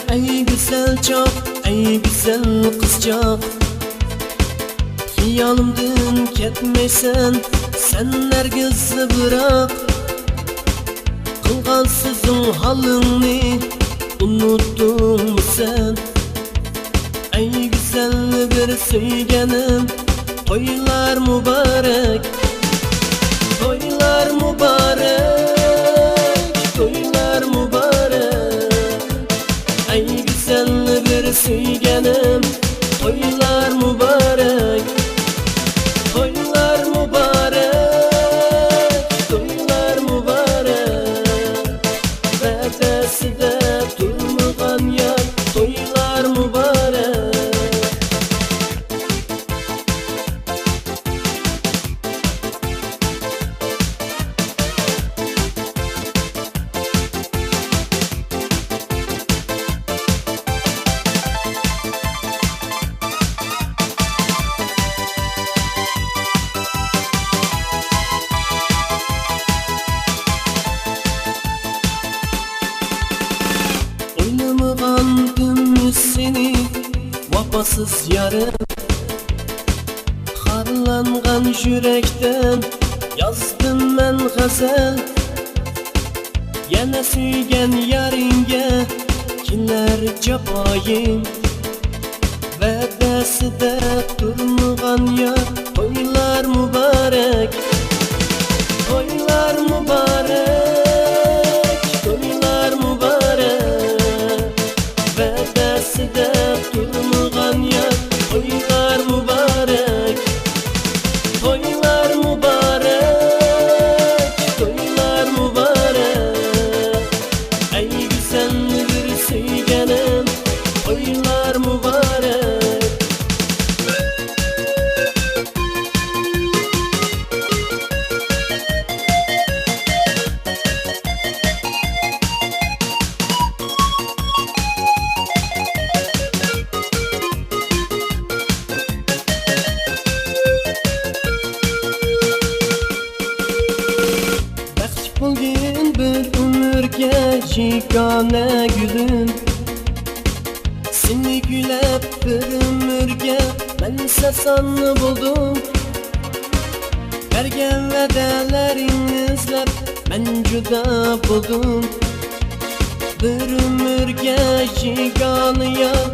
ey güzel çok, ey güzel kızcak. Xiyalımdan ketmeysen, sen nergizi bırak. Kılgan sözün halını unuttun mu sen? Ey güzel bir söygenim, toylar mübarek. Toylar mübarek, toylar mübarek. Ey güzel bir söygenim, toylar mübarek. Toylar mübarek, toylar mübarek. Bedeside durmagan yar, toylar mübarek. Oynamagan seni vapasız yarım. Harlangan yürekten yazdım ben gazel. Yana suygen yaringe kiler capayım. Vedeside durmagan yar, toylar mübarek. Toylar mübarek, toylar mübarek. Vedeside durmagan yar, toylar mübarek. Toylar mübarek, toylar mübarek. Ey güzel bir söygenim, toylar mübarek. Bugün bir ömürge yegane gülüm. Seni gülep bir ömürge ben sesanlı buldum. Bergen vedelerini izlep ben juda buldum. Bir ömürge yegane yar,